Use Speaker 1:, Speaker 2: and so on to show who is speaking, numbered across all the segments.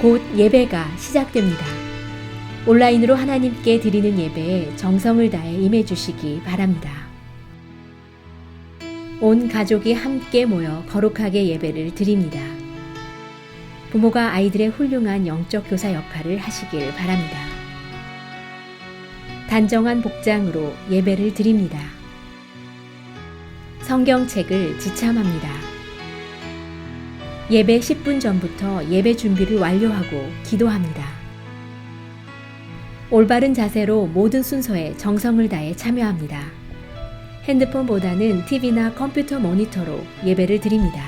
Speaker 1: 곧 예배가 시작됩니다. 온라인으로 하나님께 드리는 예배에 정성을 다해 임해 주시기 바랍니다. 온 가족이 함께 모여 거룩하게 예배를 드립니다. 부모가 아이들의 훌륭한 영적 교사 역할을 하시길 바랍니다. 단정한 복장으로 예배를 드립니다. 성경책을 지참합니다. 예배 10분 전부터 예배 준비를 완료하고 기도합니다. 올바른 자세로 모든 순서에 정성을 다해 참여합니다. 핸드폰보다는 TV나 컴퓨터 모니터로 예배를 드립니다.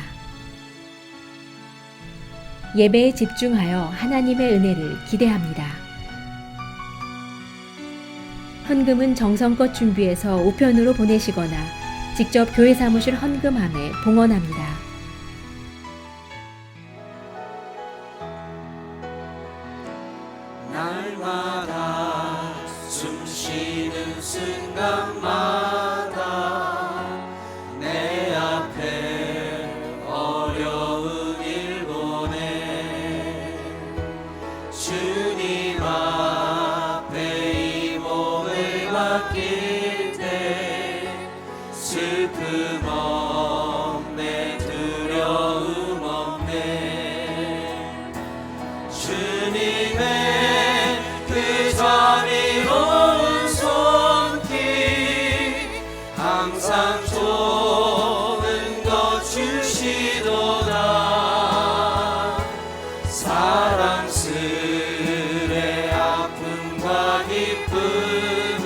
Speaker 1: 예배에 집중하여 하나님의 은혜를 기대합니다. 헌금은 정성껏 준비해서 우편으로 보내시거나 직접 교회 사무실 헌금함에 봉헌합니다.
Speaker 2: 날마다 숨쉬는 순간마다 내 앞에 어려운 일 보내 주님 앞에 이 몸을 맡길 때 슬픔 없네 두려움 없네 주님의 그 자비로운 손길 항상 좋은 것 주시도다 사랑스레 아픔과 기쁨을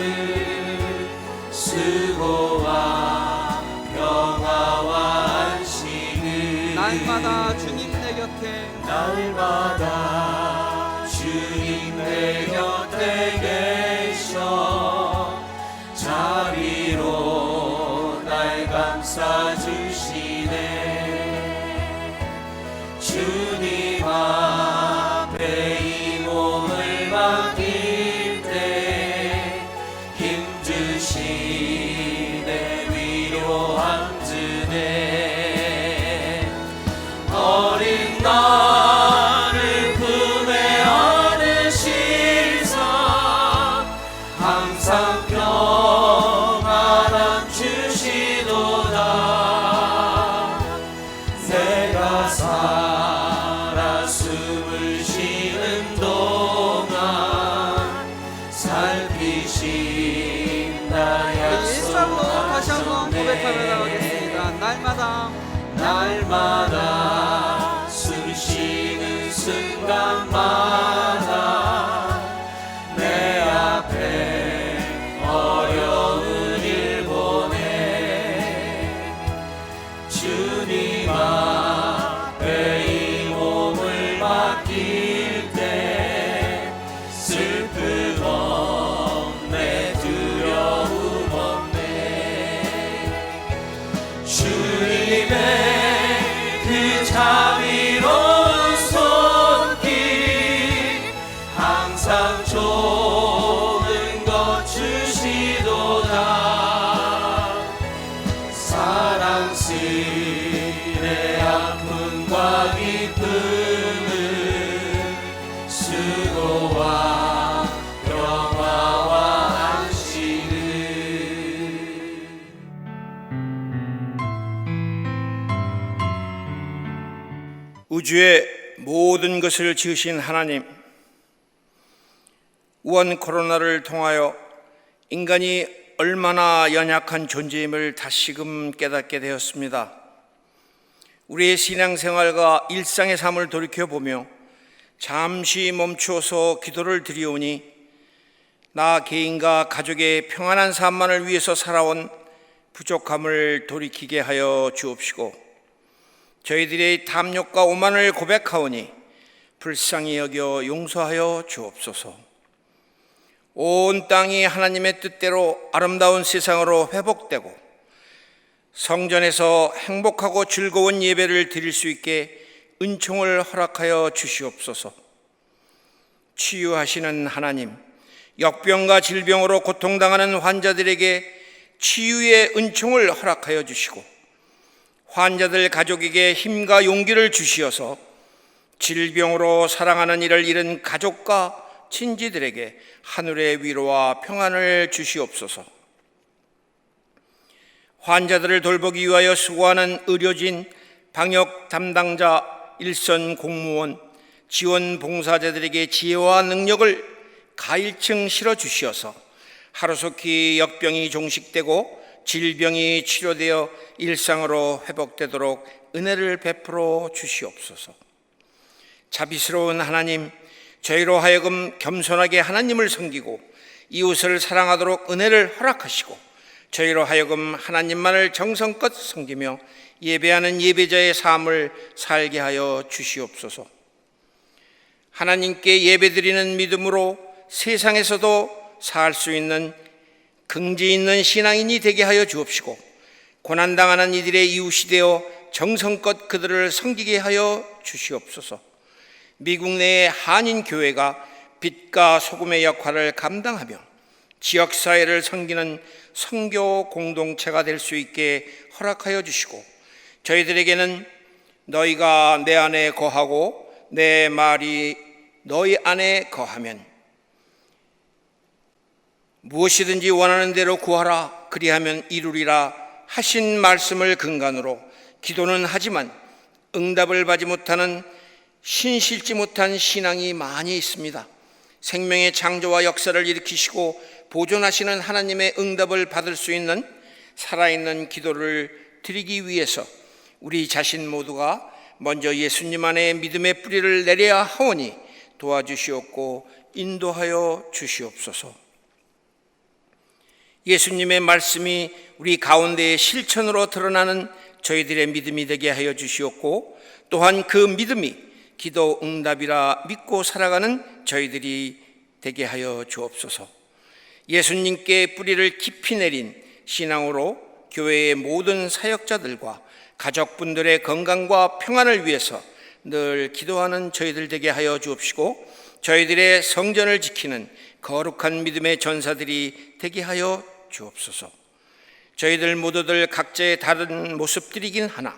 Speaker 2: 수고와 평화와 안식을
Speaker 3: 날마다 주님 내 곁에
Speaker 2: 날마다 주님 내 곁에 계셔 자비로 날 감싸주시네 주님 앞에 이 몸을 맡길 때 힘주시네 위로함 주네 어린 나를 품에 안으시사 항상 평안함 주시도다 내가 살아 숨을 쉬는 동안 살피신 나의
Speaker 3: 일절로 다시 한번 고백하며 나가겠습니다.
Speaker 2: 날마다 숨 쉬는 순간마다 내 앞에 어려운 일 보내 주님 앞에 이 몸을 맡길 때 슬픔 없네 두려움 없네 주님의 그 자비로운 손길 항상 좋은 것 주시도다 사랑스레 아픔과 기쁨을 수고와 평화와 안식을
Speaker 4: 우주의 모든 것을 지으신 하나님, 우한 코로나를 통하여 인간이 얼마나 연약한 존재임을 다시금 깨닫게 되었습니다. 우리의 신앙생활과 일상의 삶을 돌이켜보며 잠시 멈추어서 기도를 드리오니 나 개인과 가족의 평안한 삶만을 위해서 살아온 부족함을 돌이키게 하여 주옵시고 저희들의 탐욕과 오만을 고백하오니 불쌍히 여겨 용서하여 주옵소서. 온 땅이 하나님의 뜻대로 아름다운 세상으로 회복되고 성전에서 행복하고 즐거운 예배를 드릴 수 있게 은총을 허락하여 주시옵소서. 치유하시는 하나님, 역병과 질병으로 고통당하는 환자들에게 치유의 은총을 허락하여 주시고 환자들 가족에게 힘과 용기를 주시어서 질병으로 사랑하는 이를 잃은 가족과 친지들에게 하늘의 위로와 평안을 주시옵소서. 환자들을 돌보기 위하여 수고하는 의료진, 방역 담당자, 일선 공무원, 지원 봉사자들에게 지혜와 능력을 가일층 실어 주시어서 하루속히 역병이 종식되고 질병이 치료되어 일상으로 회복되도록 은혜를 베풀어 주시옵소서. 자비스러운 하나님, 저희로 하여금 겸손하게 하나님을 섬기고 이웃을 사랑하도록 은혜를 허락하시고 저희로 하여금 하나님만을 정성껏 섬기며 예배하는 예배자의 삶을 살게 하여 주시옵소서. 하나님께 예배드리는 믿음으로 세상에서도 살 수 있는 긍지 있는 신앙인이 되게 하여 주옵시고 고난당하는 이들의 이웃이 되어 정성껏 그들을 섬기게 하여 주시옵소서. 미국 내의 한인교회가 빛과 소금의 역할을 감당하며 지역사회를 섬기는 선교 공동체가 될 수 있게 허락하여 주시고 저희들에게는 너희가 내 안에 거하고 내 말이 너희 안에 거하면 무엇이든지 원하는 대로 구하라 그리하면 이루리라 하신 말씀을 근간으로 기도는 하지만 응답을 받지 못하는 신실지 못한 신앙이 많이 있습니다. 생명의 창조와 역사를 일으키시고 보존하시는 하나님의 응답을 받을 수 있는 살아있는 기도를 드리기 위해서 우리 자신 모두가 먼저 예수님 안에 믿음의 뿌리를 내려야 하오니 도와주시옵고 인도하여 주시옵소서. 예수님의 말씀이 우리 가운데의 실천으로 드러나는 저희들의 믿음이 되게 하여 주시옵고 또한 그 믿음이 기도 응답이라 믿고 살아가는 저희들이 되게 하여 주옵소서. 예수님께 뿌리를 깊이 내린 신앙으로 교회의 모든 사역자들과 가족분들의 건강과 평안을 위해서 늘 기도하는 저희들 되게 하여 주옵시고 저희들의 성전을 지키는 거룩한 믿음의 전사들이 되게 하여 주옵소서. 저희들 모두들 각자의 다른 모습들이긴 하나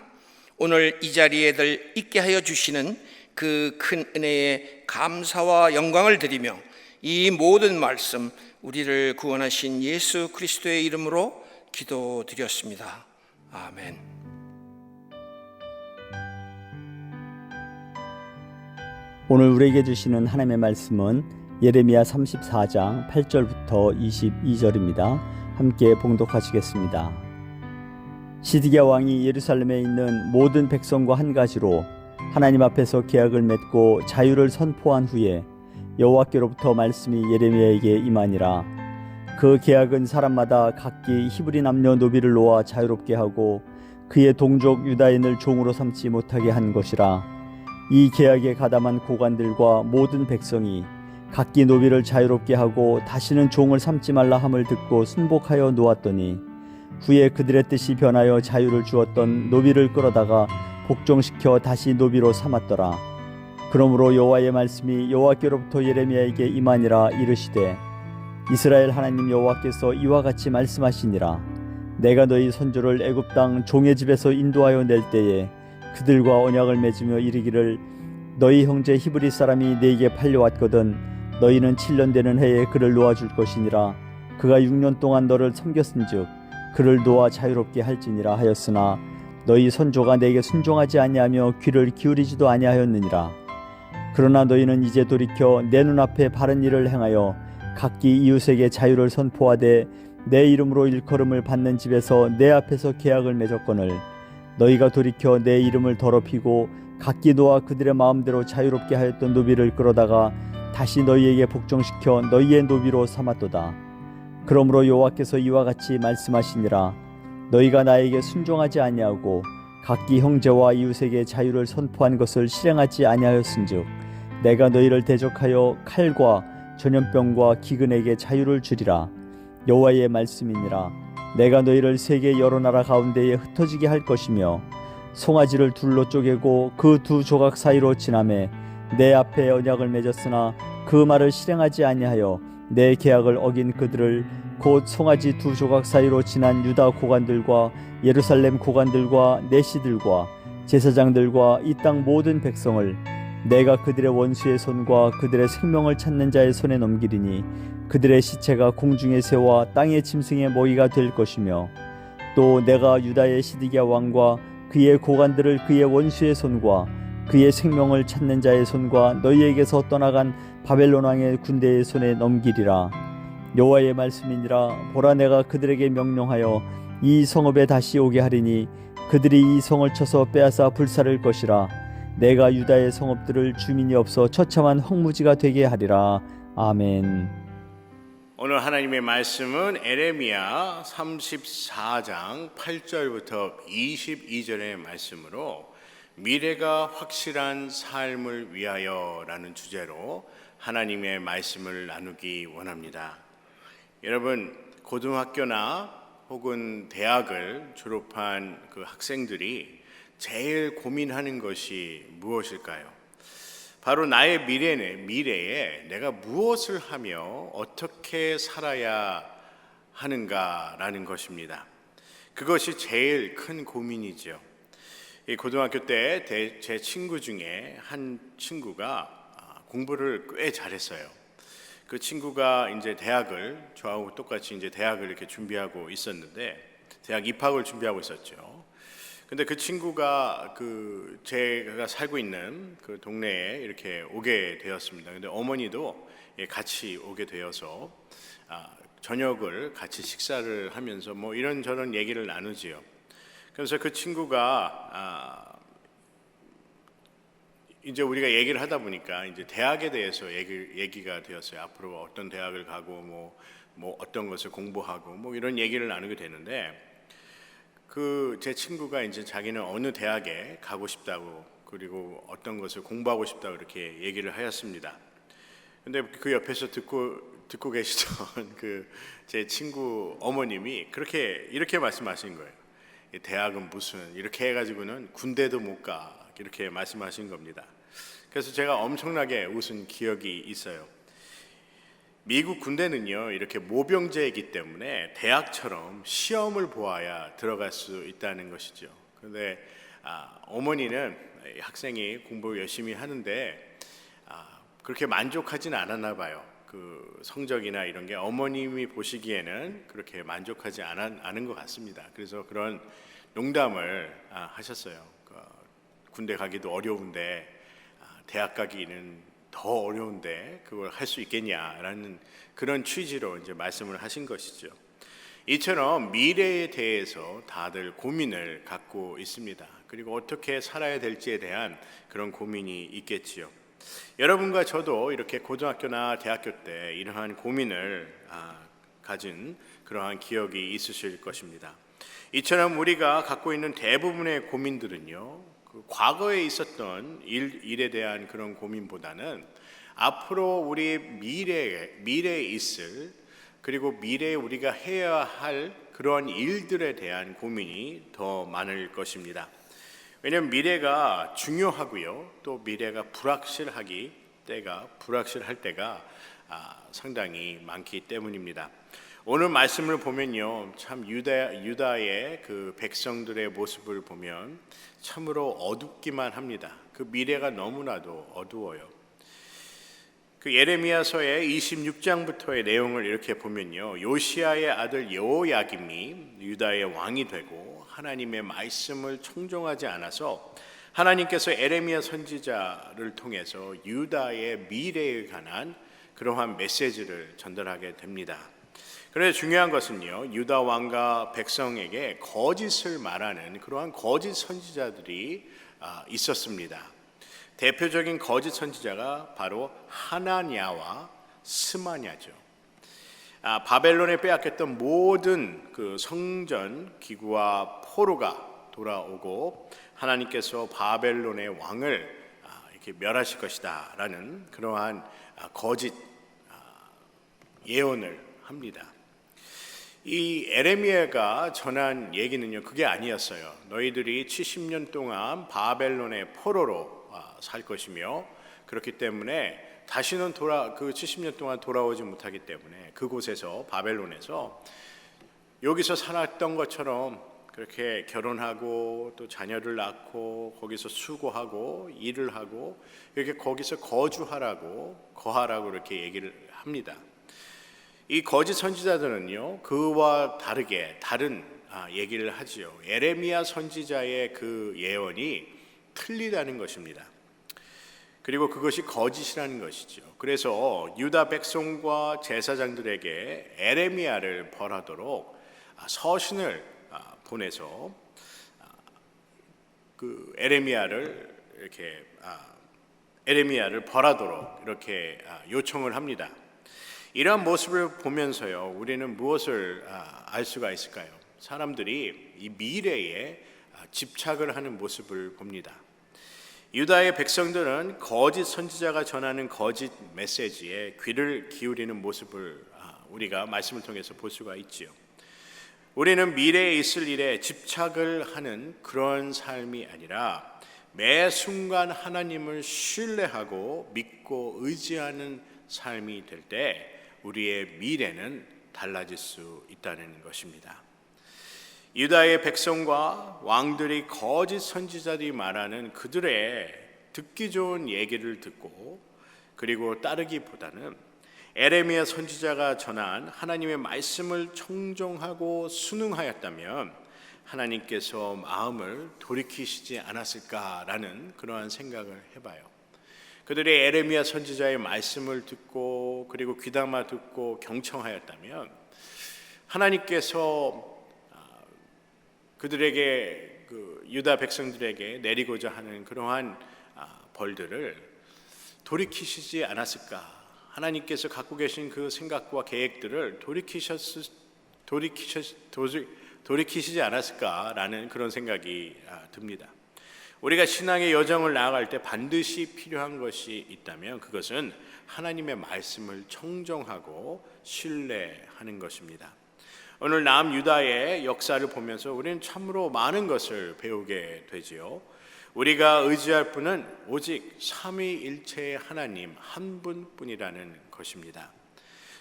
Speaker 4: 오늘 이 자리에들 있게 하여 주시는 그 큰 은혜에 감사와 영광을 드리며 이 모든 말씀 우리를 구원하신 예수 그리스도의 이름으로 기도드렸습니다. 아멘.
Speaker 5: 오늘 우리에게 주시는 하나님의 말씀은 예레미야 34장 8절부터 22절입니다. 함께 봉독하시겠습니다. 시드기야 왕이 예루살렘에 있는 모든 백성과 한 가지로 하나님 앞에서 계약을 맺고 자유를 선포한 후에 여호와께로부터 말씀이 예레미야에게 임하니라. 그 계약은 사람마다 각기 히브리 남녀 노비를 놓아 자유롭게 하고 그의 동족 유다인을 종으로 삼지 못하게 한 것이라. 이 계약에 가담한 고관들과 모든 백성이 각기 노비를 자유롭게 하고 다시는 종을 삼지 말라 함을 듣고 순복하여 놓았더니 후에 그들의 뜻이 변하여 자유를 주었던 노비를 끌어다가 복종시켜 다시 노비로 삼았더라. 그러므로 여호와의 말씀이 여호와께로부터 예레미야에게 임하니라. 이르시되 이스라엘 하나님 여호와께서 이와 같이 말씀하시니라. 내가 너희 선조를 애굽 땅 종의 집에서 인도하여 낼 때에 그들과 언약을 맺으며 이르기를 너희 형제 히브리 사람이 네게 팔려왔거든 너희는 7년 되는 해에 그를 놓아줄 것이니라. 그가 6년 동안 너를 섬겼은즉 그를 놓아 자유롭게 할지니라 하였으나 너희 선조가 내게 순종하지 아니하며 귀를 기울이지도 아니하였느니라. 그러나 너희는 이제 돌이켜 내 눈앞에 바른 일을 행하여 각기 이웃에게 자유를 선포하되 내 이름으로 일컬음을 받는 집에서 내 앞에서 계약을 맺었거늘 너희가 돌이켜 내 이름을 더럽히고 각기 놓아 그들의 마음대로 자유롭게 하였던 노비를 끌어다가 다시 너희에게 복종시켜 너희의 노비로 삼았도다. 그러므로 여호와께서 이와 같이 말씀하시니라. 너희가 나에게 순종하지 아니하고 각기 형제와 이웃에게 자유를 선포한 것을 실행하지 아니하였은즉 내가 너희를 대적하여 칼과 전염병과 기근에게 자유를 주리라. 여호와의 말씀이니라. 내가 너희를 세계 여러 나라 가운데에 흩어지게 할 것이며 송아지를 둘로 쪼개고 그 두 조각 사이로 지나매 내 앞에 언약을 맺었으나 그 말을 실행하지 아니하여 내 계약을 어긴 그들을 곧 송아지 두 조각 사이로 지난 유다 고관들과 예루살렘 고관들과 내시들과 제사장들과 이 땅 모든 백성을 내가 그들의 원수의 손과 그들의 생명을 찾는 자의 손에 넘기리니 그들의 시체가 공중의 새와 땅의 짐승의 먹이가 될 것이며 또 내가 유다의 시드기야 왕과 그의 고관들을 그의 원수의 손과 그의 생명을 찾는 자의 손과 너희에게서 떠나간 바벨론 왕의 군대의 손에 넘기리라. 여호와의 말씀이니라. 보라, 내가 그들에게 명령하여 이 성읍에 다시 오게 하리니 그들이 이 성을 쳐서 빼앗아 불살을 것이라. 내가 유다의 성읍들을 주민이 없어 처참한 황무지가 되게 하리라. 아멘.
Speaker 6: 오늘 하나님의 말씀은 에레미야 34장 8절부터 22절의 말씀으로 미래가 확실한 삶을 위하여라는 주제로 하나님의 말씀을 나누기 원합니다. 여러분, 고등학교나 혹은 대학을 졸업한 그 학생들이 제일 고민하는 것이 무엇일까요? 바로 나의 미래에 내가 무엇을 하며 어떻게 살아야 하는가라는 것입니다. 그것이 제일 큰 고민이죠. 이 고등학교 때 제 친구 중에 한 친구가 공부를 꽤 잘했어요. 그 친구가 이제 저하고 똑같이 이제 대학을 이렇게 준비하고 있었는데, 대학 입학을 준비하고 있었죠. 근데 그 친구가 제가 살고 있는 그 동네에 이렇게 오게 되었습니다. 근데 어머니도 같이 오게 되어서 저녁을 같이 식사를 하면서 뭐 이런저런 얘기를 나누지요. 그래서 그 친구가 이제 우리가 얘기를 하다 보니까 이제 대학에 대해서 얘기가 되었어요. 앞으로 어떤 대학을 가고 뭐 어떤 것을 공부하고 뭐 이런 얘기를 나누게 되는데, 제 친구가 이제 자기는 어느 대학에 가고 싶다고, 그리고 어떤 것을 공부하고 싶다고 이렇게 얘기를 하였습니다. 근데 그 옆에서 듣고 계시던 제 친구 어머님이 이렇게 말씀하신 거예요. 대학은 무슨, 이렇게 해가지고는 군대도 못 가, 이렇게 말씀하신 겁니다. 그래서 제가 엄청나게 웃은 기억이 있어요. 미국 군대는요, 이렇게 모병제이기 때문에 대학처럼 시험을 보아야 들어갈 수 있다는 것이죠. 그런데 어머니는 학생이 공부 열심히 하는데 그렇게 만족하진 않았나 봐요. 그 성적이나 이런 게 어머님이 보시기에는 그렇게 만족하지 않은 것 같습니다. 그래서 그런 농담을 하셨어요. 군대 가기도 어려운데 대학 가기는 더 어려운데 그걸 할 수 있겠냐라는 그런 취지로 이제 말씀을 하신 것이죠. 이처럼 미래에 대해서 다들 고민을 갖고 있습니다. 그리고 어떻게 살아야 될지에 대한 그런 고민이 있겠지요. 여러분과 저도 이렇게 고등학교나 대학교 때 이러한 고민을 가진 그러한 기억이 있으실 것입니다. 이처럼 우리가 갖고 있는 대부분의 고민들은요, 과거에 있었던 일에 대한 그런 고민보다는 앞으로 우리 미래에 있을, 그리고 미래에 우리가 해야 할 그런 일들에 대한 고민이 더 많을 것입니다. 왜냐하면 미래가 중요하고요, 또 미래가 불확실할 때가 상당히 많기 때문입니다. 오늘 말씀을 보면요, 참 유다의 그 백성들의 모습을 보면 참으로 어둡기만 합니다. 그 미래가 너무나도 어두워요. 그 예레미야서의 26장부터의 내용을 이렇게 보면요, 요시야의 아들 여호야김이 유다의 왕이 되고 하나님의 말씀을 청종하지 않아서 하나님께서 에레미야 선지자를 통해서 유다의 미래에 관한 그러한 메시지를 전달하게 됩니다. 그런데 중요한 것은요, 유다 왕과 백성에게 거짓을 말하는 그러한 거짓 선지자들이 있었습니다. 대표적인 거짓 선지자가 바로 하나냐와 스마냐죠. 바벨론에 빼앗겼던 모든 그 성전 기구와 포로가 돌아오고 하나님께서 바벨론의 왕을 이렇게 멸하실 것이다라는 그러한 거짓 예언을 합니다. 이 에레미야가 전한 얘기는요, 그게 아니었어요. 너희들이 70년 동안 바벨론의 포로로 살 것이며, 그렇기 때문에 다시는 그 70년 동안 돌아오지 못하기 때문에 그곳에서, 바벨론에서 여기서 살았던 것처럼 그렇게 결혼하고 또 자녀를 낳고 거기서 수고하고 일을 하고 이렇게 거기서 거하라고 이렇게 얘기를 합니다. 이 거짓 선지자들은요, 그와 다르게 다른 얘기를 하지요. 에레미야 선지자의 그 예언이 틀리다는 것입니다. 그리고 그것이 거짓이라는 것이죠. 그래서 유다 백성과 제사장들에게 에레미야를 벌하도록 서신을 보내서 그 에레미야를 벌하도록 이렇게 요청을 합니다. 이러한 모습을 보면서요, 우리는 무엇을 알 수가 있을까요? 사람들이 이 미래에 집착을 하는 모습을 봅니다. 유다의 백성들은 거짓 선지자가 전하는 거짓 메시지에 귀를 기울이는 모습을 우리가 말씀을 통해서 볼 수가 있지요. 우리는 미래에 있을 일에 집착을 하는 그런 삶이 아니라 매 순간 하나님을 신뢰하고 믿고 의지하는 삶이 될 때 우리의 미래는 달라질 수 있다는 것입니다. 유다의 백성과 왕들이 거짓 선지자들이 말하는 그들의 듣기 좋은 얘기를 듣고 그리고 따르기보다는 에레미야 선지자가 전한 하나님의 말씀을 청종하고 순응하였다면 하나님께서 마음을 돌이키시지 않았을까라는 그러한 생각을 해봐요. 그들이 에레미야 선지자의 말씀을 듣고 그리고 귀담아 듣고 경청하였다면 하나님께서 그들에게 유다 백성들에게 내리고자 하는 그러한 벌들을 돌이키시지 않았을까? 하나님께서 갖고 계신 그 생각과 계획들을 돌이키시지 않았을까라는 그런 생각이 듭니다. 우리가 신앙의 여정을 나아갈 때 반드시 필요한 것이 있다면 그것은 하나님의 말씀을 청정하고 신뢰하는 것입니다. 오늘 남유다의 역사를 보면서 우리는 참으로 많은 것을 배우게 되지요. 우리가 의지할 분은 오직 삼위일체의 하나님 한 분뿐이라는 것입니다.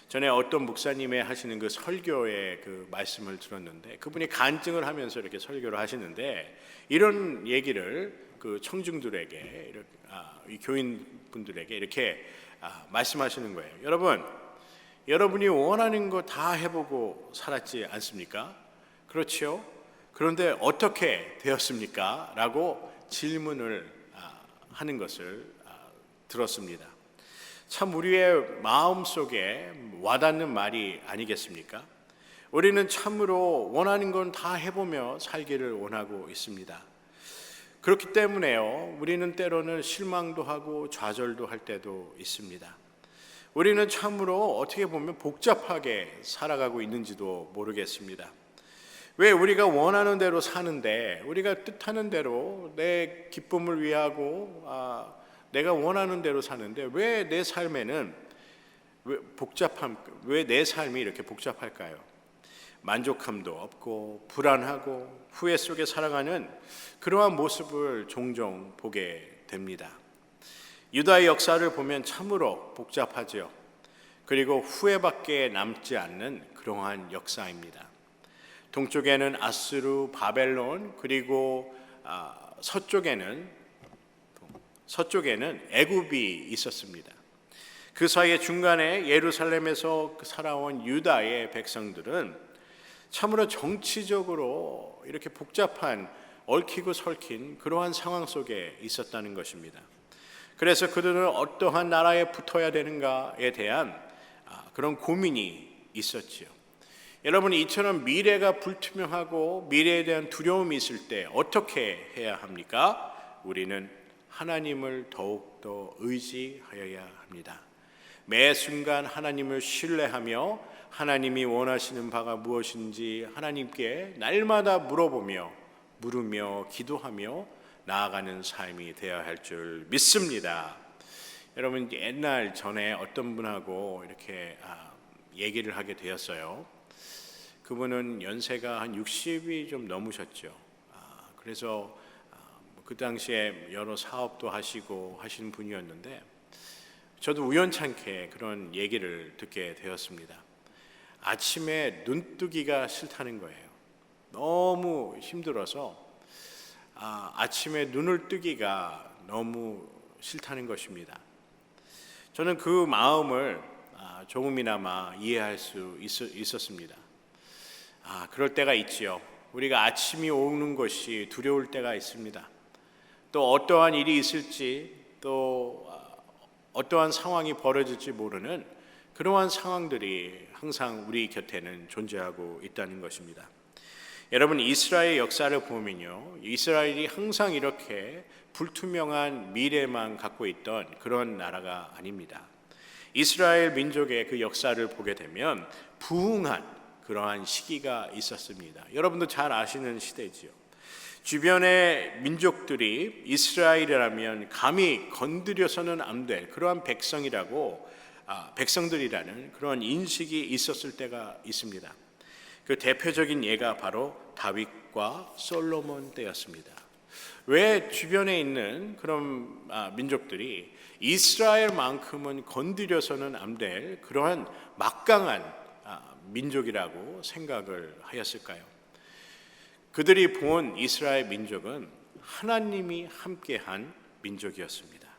Speaker 6: 전에 어떤 목사님의 하시는 그 설교의 그 말씀을 들었는데 그분이 간증을 하면서 이렇게 설교를 하시는데 이런 얘기를 그 청중들에게 이 교인분들에게 이렇게 말씀하시는 거예요. 여러분이 원하는 거 다 해보고 살았지 않습니까? 그렇지요? 그런데 어떻게 되었습니까? 라고 질문을 하는 것을 들었습니다. 참 우리의 마음속에 와닿는 말이 아니겠습니까? 우리는 참으로 원하는 건 다 해보며 살기를 원하고 있습니다. 그렇기 때문에요, 우리는 때로는 실망도 하고 좌절도 할 때도 있습니다. 우리는 참으로 어떻게 보면 복잡하게 살아가고 있는지도 모르겠습니다. 왜 우리가 원하는 대로 사는데, 우리가 뜻하는 대로 내 기쁨을 위하고 내가 원하는 대로 사는데 왜 내 삶에는 왜 내 삶이 이렇게 복잡할까요? 만족함도 없고 불안하고 후회 속에 살아가는 그러한 모습을 종종 보게 됩니다. 유다의 역사를 보면 참으로 복잡하죠. 그리고 후회밖에 남지 않는 그러한 역사입니다. 동쪽에는 아수르, 바벨론, 그리고 서쪽에는 애굽이 있었습니다. 그 사이에 중간에 예루살렘에서 살아온 유다의 백성들은 참으로 정치적으로 이렇게 복잡한 얽히고 설킨 그러한 상황 속에 있었다는 것입니다. 그래서 그들은 어떠한 나라에 붙어야 되는가에 대한 그런 고민이 있었지요. 여러분, 이처럼 미래가 불투명하고 미래에 대한 두려움이 있을 때 어떻게 해야 합니까? 우리는 하나님을 더욱더 의지하여야 합니다. 매 순간 하나님을 신뢰하며 하나님이 원하시는 바가 무엇인지 하나님께 날마다 물으며 기도하며 나아가는 삶이 되어야 할 줄 믿습니다. 여러분, 옛날 전에 어떤 분하고 이렇게 얘기를 하게 되었어요. 그분은 연세가 한 60이 좀 넘으셨죠. 그래서 그 당시에 여러 사업도 하시고 하시는 분이었는데 저도 우연찮게 그런 얘기를 듣게 되었습니다. 아침에 눈 뜨기가 싫다는 거예요. 너무 힘들어서 아침에 눈을 뜨기가 너무 싫다는 것입니다. 저는 그 마음을 조금이나마 이해할 수 있었습니다. 그럴 때가 있지요. 우리가 아침이 오는 것이 두려울 때가 있습니다. 또 어떠한 일이 있을지, 또 어떠한 상황이 벌어질지 모르는 그러한 상황들이 항상 우리 곁에는 존재하고 있다는 것입니다. 여러분, 이스라엘 역사를 보면요, 이스라엘이 항상 이렇게 불투명한 미래만 갖고 있던 그런 나라가 아닙니다. 이스라엘 민족의 그 역사를 보게 되면 부흥한 그러한 시기가 있었습니다. 여러분도 잘 아시는 시대지요. 주변의 민족들이 이스라엘이라면 감히 건드려서는 안 될 그러한 백성들이라는 그런 인식이 있었을 때가 있습니다. 그 대표적인 예가 바로 다윗과 솔로몬 때였습니다. 왜 주변에 있는 그런 민족들이 이스라엘만큼은 건드려서는 안 될 그러한 막강한 민족이라고 생각을 하였을까요? 그들이 본 이스라엘 민족은 하나님이 함께한 민족이었습니다.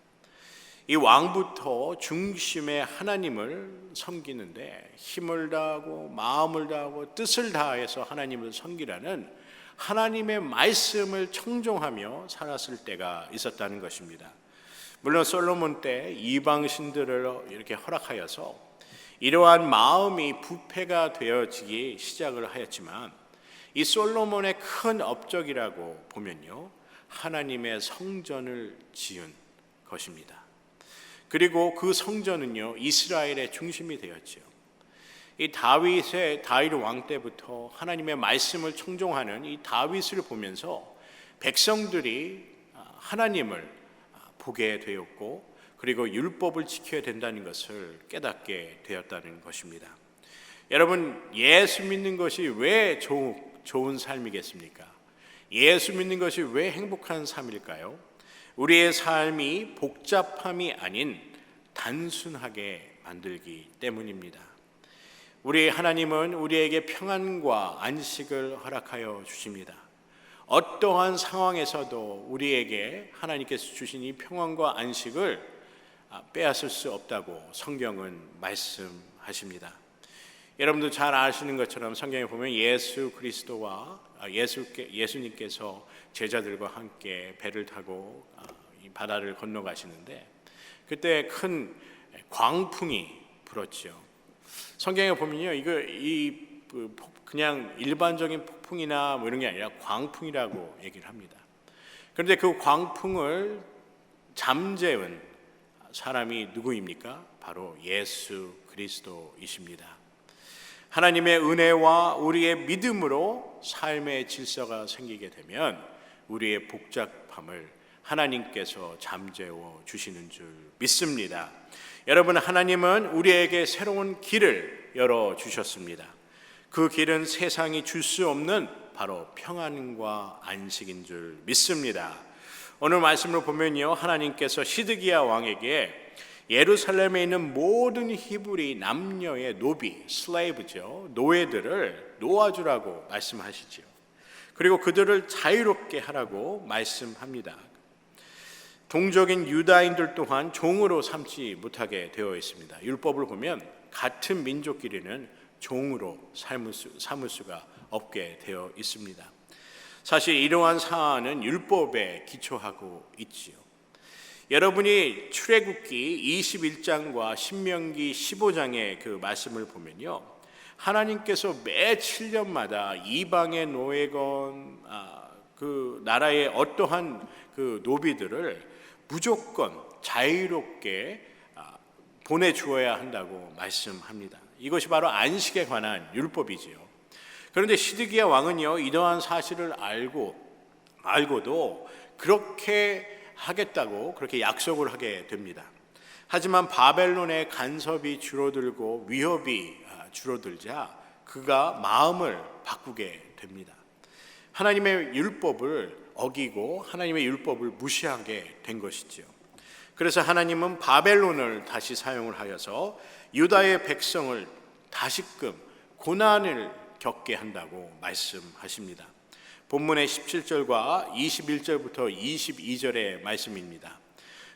Speaker 6: 이 왕부터 중심에 하나님을 섬기는데 힘을 다하고 마음을 다하고 뜻을 다해서 하나님을 섬기라는 하나님의 말씀을 청종하며 살았을 때가 있었다는 것입니다. 물론 솔로몬 때 이방신들을 이렇게 허락하여서 이러한 마음이 부패가 되어지기 시작을 하였지만, 이 솔로몬의 큰 업적이라고 보면요, 하나님의 성전을 지은 것입니다. 그리고 그 성전은요, 이스라엘의 중심이 되었지요. 이 다윗 왕 때부터 하나님의 말씀을 청종하는 이 다윗을 보면서 백성들이 하나님을 보게 되었고, 그리고 율법을 지켜야 된다는 것을 깨닫게 되었다는 것입니다. 여러분, 예수 믿는 것이 왜 좋은 삶이겠습니까? 예수 믿는 것이 왜 행복한 삶일까요? 우리의 삶이 복잡함이 아닌 단순하게 만들기 때문입니다. 우리 하나님은 우리에게 평안과 안식을 허락하여 주십니다. 어떠한 상황에서도 우리에게 하나님께서 주신 이 평안과 안식을 빼앗을 수 없다고 성경은 말씀하십니다. 여러분도 잘 아시는 것처럼 성경에 보면 예수 그리스도와 예수님께서 제자들과 함께 배를 타고 이 바다를 건너가시는데, 그때 큰 광풍이 불었죠. 성경에 보면요, 그냥 일반적인 폭풍이나 뭐 이런 게 아니라 광풍이라고 얘기를 합니다. 그런데 그 광풍을 잠재운 사람이 누구입니까? 바로 예수 그리스도이십니다. 하나님의 은혜와 우리의 믿음으로 삶의 질서가 생기게 되면 우리의 복잡함을 하나님께서 잠재워 주시는 줄 믿습니다. 여러분, 하나님은 우리에게 새로운 길을 열어주셨습니다. 그 길은 세상이 줄 수 없는 바로 평안과 안식인 줄 믿습니다. 오늘 말씀을 보면요, 하나님께서 시드기야 왕에게 예루살렘에 있는 모든 히브리 남녀의 노비, 슬레이브죠, 노예들을 놓아주라고 말씀하시죠. 그리고 그들을 자유롭게 하라고 말씀합니다. 동족인 유다인들 또한 종으로 삼지 못하게 되어 있습니다. 율법을 보면 같은 민족끼리는 종으로 삼을 수가 없게 되어 있습니다. 사실 이러한 사안은 율법에 기초하고 있지요. 여러분이 출애굽기 21장과 신명기 15장의 그 말씀을 보면요, 하나님께서 매 7년마다 이방의 노예건 그 나라의 어떠한 그 노비들을 무조건 자유롭게 보내주어야 한다고 말씀합니다. 이것이 바로 안식에 관한 율법이지요. 그런데 시드기야 왕은요, 이러한 사실을 알고도 그렇게 하겠다고 그렇게 약속을 하게 됩니다. 하지만 바벨론의 간섭이 줄어들고 위협이 줄어들자 그가 마음을 바꾸게 됩니다. 하나님의 율법을 어기고 하나님의 율법을 무시하게 된 것이지요. 그래서 하나님은 바벨론을 다시 사용을 하여서 유다의 백성을 다시금 고난을 겪게 한다고 말씀하십니다. 본문의 17절과 21절부터 22절의 말씀입니다.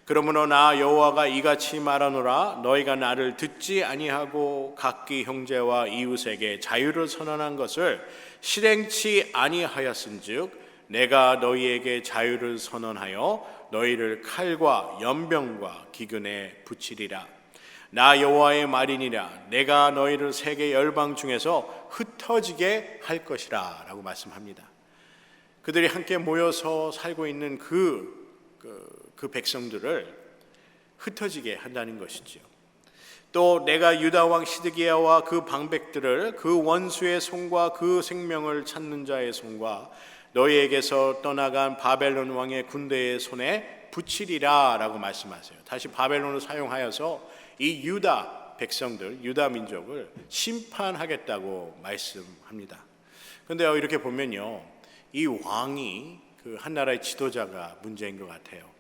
Speaker 6: 그러므로 나 여호와가 이같이 말하노라. 너희가 나를 듣지 아니하고 각기 형제와 이웃에게 자유를 선언한 것을 실행치 아니하였은즉 내가 너희에게 자유를 선언하여 너희를 칼과 연병과 기근에 붙이리라. 나 여호와의 말이니라. 내가 너희를 세계 열방 중에서 흩어지게 할 것이라 라고 말씀합니다. 그들이 함께 모여서 살고 있는 그 백성들을 흩어지게 한다는 것이지요. 또 내가 유다 왕 시드기야와 그 방백들을 그 원수의 손과 그 생명을 찾는 자의 손과 너희에게서 떠나간 바벨론 왕의 군대의 손에 붙이리라 라고 말씀하세요. 다시 바벨론을 사용하여서 이 유다 백성들, 유다 민족을 심판하겠다고 말씀합니다. 그런데 이렇게 보면요, 이 왕이 그 한 나라의 지도자가 문제인 것 같아요.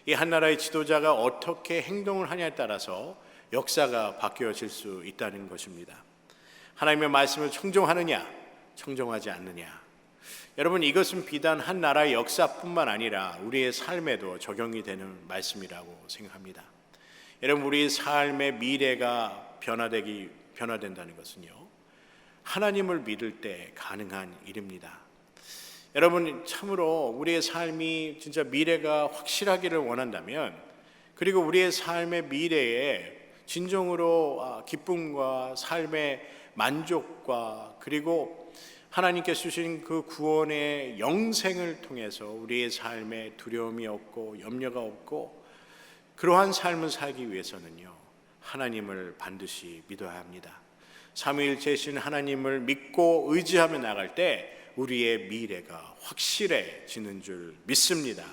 Speaker 6: 이 한 나라의 지도자가 어떻게 행동을 하냐에 따라서 역사가 바뀌어질 수 있다는 것입니다. 하나님의 말씀을 청종하느냐, 청종하지 않느냐. 여러분, 이것은 비단 한 나라의 역사뿐만 아니라 우리의 삶에도 적용이 되는 말씀이라고 생각합니다. 여러분, 우리 삶의 미래가 변화된다는 것은요, 하나님을 믿을 때 가능한 일입니다. 여러분, 참으로 우리의 삶이 진짜 미래가 확실하기를 원한다면, 그리고 우리의 삶의 미래에 진정으로 기쁨과 삶의 만족과 그리고 하나님께서 주신 그 구원의 영생을 통해서 우리의 삶에 두려움이 없고 염려가 없고 그러한 삶을 살기 위해서는요, 하나님을 반드시 믿어야 합니다. 삼위일체이신 하나님을 믿고 의지하며 나갈 때 우리의 미래가 확실해지는 줄 믿습니다.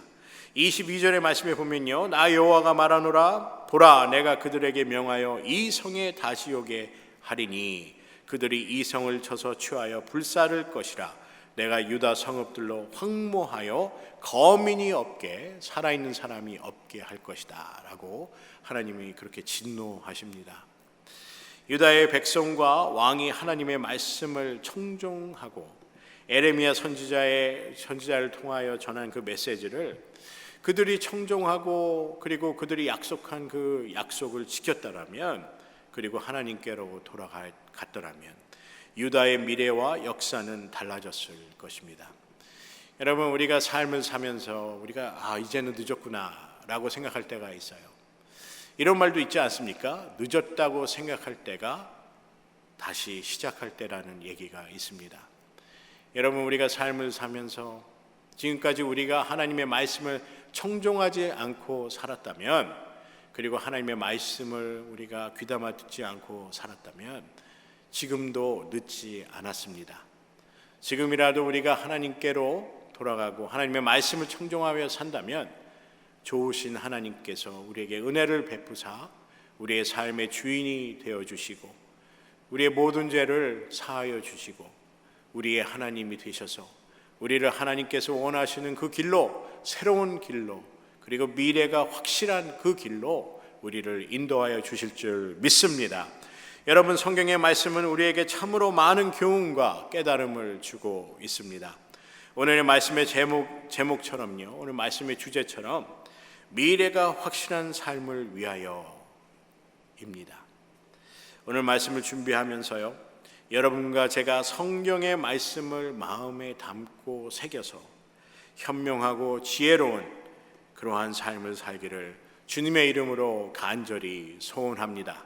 Speaker 6: 22절의 말씀에 보면요, 나 여호와가 말하노라. 보라, 내가 그들에게 명하여 이 성에 다시 오게 하리니 그들이 이 성을 쳐서 취하여 불사를 것이라. 내가 유다 성읍들로 황무하여 거민이 없게, 살아있는 사람이 없게 할 것이다 라고 하나님이 그렇게 진노하십니다. 유다의 백성과 왕이 하나님의 말씀을 청종하고 에레미야 선지자를 통하여 전한 그 메시지를 그들이 청종하고 그리고 그들이 약속한 그 약속을 지켰다라면, 그리고 하나님께로 돌아갔더라면 유다의 미래와 역사는 달라졌을 것입니다. 여러분, 우리가 삶을 사면서 우리가 이제는 늦었구나 라고 생각할 때가 있어요. 이런 말도 있지 않습니까? 늦었다고 생각할 때가 다시 시작할 때라는 얘기가 있습니다. 여러분, 우리가 삶을 사면서 지금까지 우리가 하나님의 말씀을 청종하지 않고 살았다면, 그리고 하나님의 말씀을 우리가 귀담아 듣지 않고 살았다면 지금도 늦지 않았습니다. 지금이라도 우리가 하나님께로 돌아가고 하나님의 말씀을 청종하며 산다면 좋으신 하나님께서 우리에게 은혜를 베푸사 우리의 삶의 주인이 되어주시고 우리의 모든 죄를 사하여 주시고 우리의 하나님이 되셔서 우리를 하나님께서 원하시는 그 길로, 새로운 길로, 그리고 미래가 확실한 그 길로 우리를 인도하여 주실 줄 믿습니다. 여러분, 성경의 말씀은 우리에게 참으로 많은 교훈과 깨달음을 주고 있습니다. 오늘의 말씀의 제목처럼요, 오늘 말씀의 주제처럼 미래가 확실한 삶을 위하여입니다. 오늘 말씀을 준비하면서요, 여러분과 제가 성경의 말씀을 마음에 담고 새겨서 현명하고 지혜로운 그러한 삶을 살기를 주님의 이름으로 간절히 소원합니다.